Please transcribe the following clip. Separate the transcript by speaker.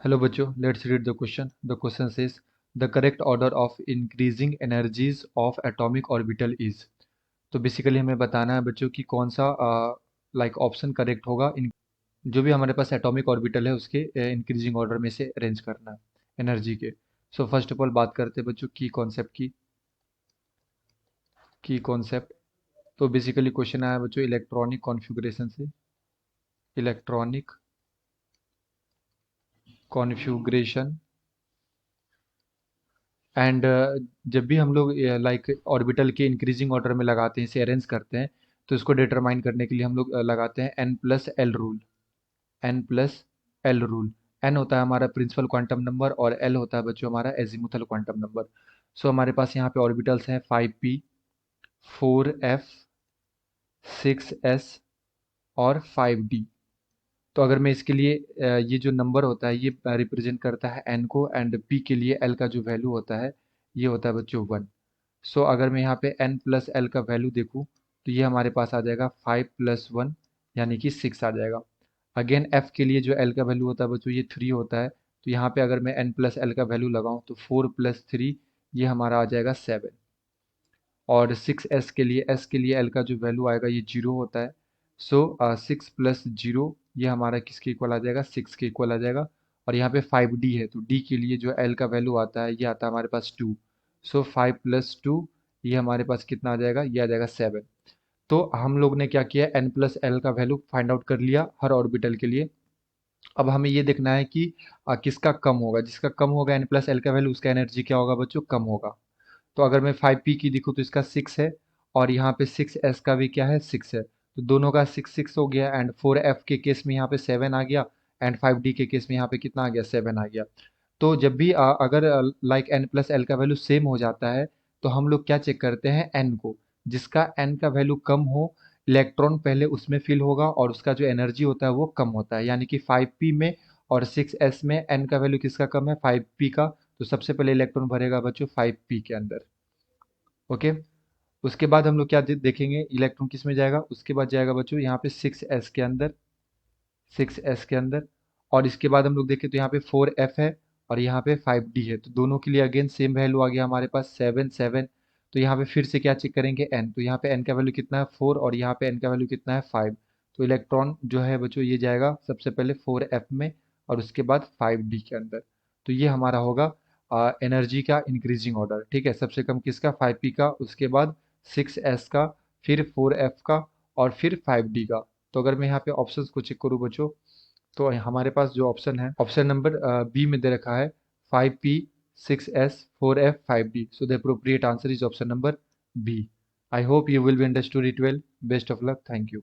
Speaker 1: Hello बच्चों, let's read the question. The question says the correct order of increasing energies of atomic orbital is. तो basically हमें बताना है बच्चों कि कौन सा ऑप्शन करेक्ट होगा इन जो भी हमारे पास एटॉमिक ऑर्बिटल है उसके इंक्रीजिंग ऑर्डर में से अरेंज करना है एनर्जी के। सो फर्स्ट ऑफ ऑल बात करते हैं बच्चों की कॉन्सेप्ट। तो बेसिकली क्वेश्चन आया बच्चों इलेक्ट्रॉनिक कॉन्फ़िगरेशन से। इलेक्ट्रॉनिक कॉन्फ़िगरेशन एंड जब भी हम लोग ऑर्बिटल के इंक्रीजिंग ऑर्डर में लगाते हैं, इसे अरेंज करते हैं, तो इसको डिटरमाइन करने के लिए हम लोग लगाते हैं N plus L rule. N plus L rule. N होता है हमारा प्रिंसिपल क्वांटम नंबर और एल होता है बच्चों हमारा एजीमुथल क्वांटम नंबर। सो हमारे पास यहाँ पे ऑर्बिटल्स हैं 5p, 4f, 6s और 5d। तो अगर मैं इसके लिए ये जो नंबर होता है ये रिप्रेजेंट करता है एन को, एंड पी के लिए एल का जो वैल्यू होता है ये होता है बच्चों 1। सो अगर मैं यहाँ पे n प्लस एल का वैल्यू देखूँ तो ये हमारे पास आ जाएगा 5 प्लस 1 यानी कि 6 आ जाएगा। अगेन f के लिए जो l का वैल्यू होता है बच्चों ये 3 होता है। तो यहाँ पे अगर मैं n प्लस एल का वैल्यू लगाऊँ तो 4 प्लस 3 ये हमारा आ जाएगा 7। और 6s के लिए s के लिए l का जो वैल्यू आएगा ये 0 होता है। सो 6 प्लस 0 ये हमारा किसके इक्वल आ जाएगा, 6 के इक्वल आ जाएगा। और यहाँ पे 5d है तो d के लिए जो l का वैल्यू आता है ये आता है हमारे पास 2। सो 5 प्लस 2 ये हमारे पास कितना आ जाएगा, ये आ जाएगा 7। तो हम लोग ने क्या किया, n प्लस एल का वैल्यू फाइंड आउट कर लिया हर ऑर्बिटल के लिए। अब हमें ये देखना है कि किसका कम होगा। जिसका कम होगा n प्लस एल का वैल्यू उसका एनर्जी क्या होगा बच्चों, कम होगा। तो अगर मैं 5p की देखूँ तो इसका 6 है, और यहाँ पे 6s का भी क्या है, 6 है। तो दोनों का 6 6 हो गया, एंड 4f के केस में यहाँ पे 7 आ गया, एंड 5d के केस में यहाँ पे कितना आ गया, 7 आ गया। तो जब भी अगर n प्लस एल का वैल्यू सेम हो जाता है तो हम लोग क्या चेक करते हैं, n को। जिसका n का वैल्यू कम हो, इलेक्ट्रॉन पहले उसमें फिल होगा और उसका जो एनर्जी होता है वो कम होता है। यानी कि 5p में और 6s में n का वैल्यू किसका कम है, 5p का। तो सबसे पहले इलेक्ट्रॉन भरेगा बच्चों 5p के अंदर। ओके। उसके बाद हम लोग क्या देखेंगे, इलेक्ट्रॉन किस में जाएगा, उसके बाद जाएगा बच्चों यहाँ पे 6s के अंदर। 6s के अंदर। और इसके बाद हम लोग देखें तो यहाँ पे 4f है और यहाँ पे 5d है। तो दोनों के लिए अगेन सेम वैल्यू आ गया हमारे पास 7 7। तो यहाँ पे फिर से क्या चेक करेंगे, n। तो यहाँ पे n का वैल्यू कितना है, 4, और यहाँ पे n का वैल्यू कितना है, 5। तो इलेक्ट्रॉन जो है बच्चों ये जाएगा सबसे पहले 4f में और उसके बाद 5d के अंदर। तो ये हमारा होगा एनर्जी का इंक्रीजिंग ऑर्डर। ठीक है, सबसे कम किसका, 5p का, उसके बाद 6s का, फिर 4f का, और फिर 5d का। तो अगर मैं यहाँ पे ऑप्शंस को चेक करूँ बच्चों, तो हमारे पास जो ऑप्शन है, ऑप्शन नंबर बी में दे रखा है 5p, 6s, 4f, 5d। So the appropriate answer is option number B. I hope you will be understood it well. Best of luck, thank you.